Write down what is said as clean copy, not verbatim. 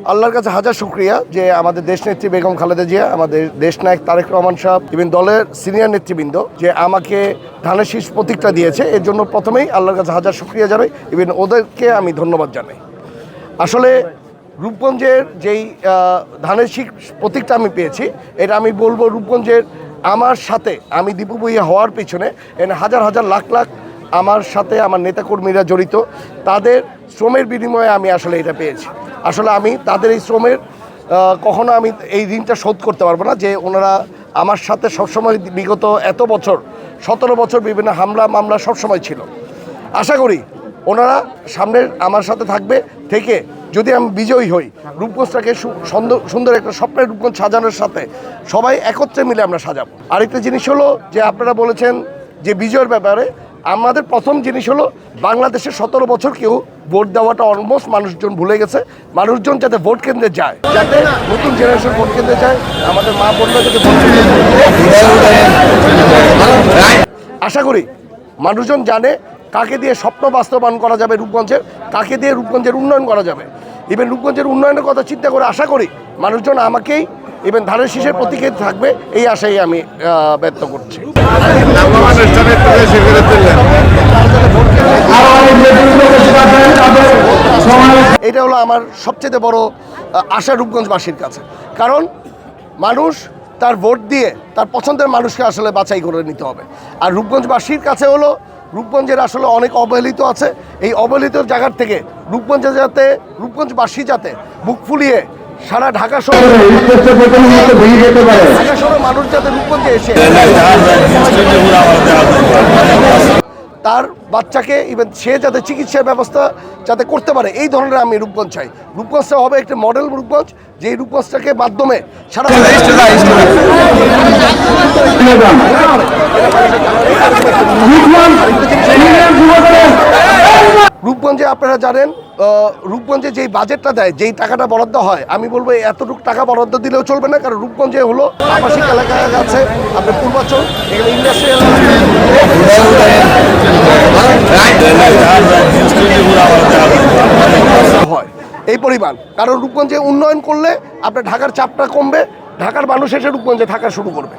আল্লাহর কাছে হাজার শুকরিয়া যে আমাদের দেশনেত্রী বেগম খালেদা জিয়া, আমাদের দেশনায়ক তারেক রহমান সাহেব, ইভেন দলের সিনিয়র নেতৃবৃন্দ যে আমাকে ধানের শীষ প্রতীকটা দিয়েছে, এর জন্য প্রথমেই আল্লাহর কাছে হাজার শুকরিয়া জানাই, ইভেন ওদেরকে আমি ধন্যবাদ জানাই। আসলে রূপগঞ্জের যেই ধানের শীষ প্রতীকটা আমি পেয়েছি, এটা আমি বলবো রূপগঞ্জের আমার সাথে, আমি দীপু ভূঁইয়া হওয়ার পিছনে এখানে হাজার হাজার লাখ লাখ আমার সাথে আমার নেতাকর্মীরা জড়িত, তাদের শ্রমের বিনিময়ে আমি আসলে এটা পেয়েছি। আসলে আমি তাদের এই শ্রমের কখনো আমি এই ঋণটা শোধ করতে পারবো না, যে ওনারা আমার সাথে সবসময় বিগত এত বছর 17 বছর বিভিন্ন হামলা মামলা সবসময় ছিল। আশা করি ওনারা সামনে আমার সাথে থাকবে, থেকে যদি আমি বিজয়ী হই, রূপগঞ্জটাকে সুন্দর একটা স্বপ্নের রূপগঞ্জ সাজানোর সাথে সবাই একত্রে মিলে আমরা সাজাবো। আরেকটা জিনিস হলো যে আপনারা বলেছেন যে বিজয়ের ব্যাপারে, আমাদের প্রথম জিনিস হলো বাংলাদেশের 17 বছর কেউ ভোট দেওয়াটা অলমোস্ট মানুষজন ভুলে গেছে। মানুষজন যাতে ভোট কেন্দ্রে যায়, যাতে নতুন জেনারেশন ভোট কেন্দ্রে যায়, আমাদের মা বোনরা যাতে ভোট কেন্দ্রে যায়। আশা করি মানুষজন জানে কাকে দিয়ে স্বপ্ন বাস্তবায়ন করা যাবে রূপগঞ্জের, কাকে দিয়ে রূপগঞ্জের উন্নয়ন করা যাবে। ইভেন রূপগঞ্জের উন্নয়নের কথা চিন্তা করে আশা করি মানুষজন আমাকেই ইভেন ধানের শীষের প্রতীকে থাকবে, এই আশাই আমি ব্যক্ত করছি। এটা হলো আমার সবচেয়ে বড় আশা রূপগঞ্জবাসীর কাছে, কারণ মানুষ তার ভোট দিয়ে তার পছন্দের মানুষকে আসলে বাছাই করে নিতে হবে। আর রূপগঞ্জবাসীর কাছে হলো রূপগঞ্জের আসলে অনেক অবহেলিত আছে, এই অবহেলিত জায়গার থেকে রূপগঞ্জবাসী যাতে বুক ফুলিয়ে সারা ঢাকা শহরে মানুষ যাতে রূপগঞ্জে এসে তার বাচ্চাকে ইভেন সে যাতে চিকিৎসার ব্যবস্থা যাতে করতে পারে, এই ধরনের আমি রূপগঞ্জ চাই। রূপগঞ্জটা হবে একটা মডেল রূপগঞ্জ, যেই রূপগঞ্জটাকে মাধ্যমে সারা রূপগঞ্জে আপনারা জানেন রূপগঞ্জে যেই বাজেটটা দেয়, যেই টাকাটা বরাদ্দ হয়, আমি বলবো এতটুকু টাকা বরাদ্দ দিলেও চলবে না, কারণ রূপগঞ্জে হলো আবাসিক এলাকা আছে, আপনার পূর্বাচল, এখানে ইন্ডাস্ট্রিয়াল হয় এই পরিমাণ। কারণ রূপগঞ্জে উন্নয়ন করলে আপনার ঢাকার চাপটা কমবে, ঢাকার মানুষ এসে রূপগঞ্জে থাকা শুরু করবে।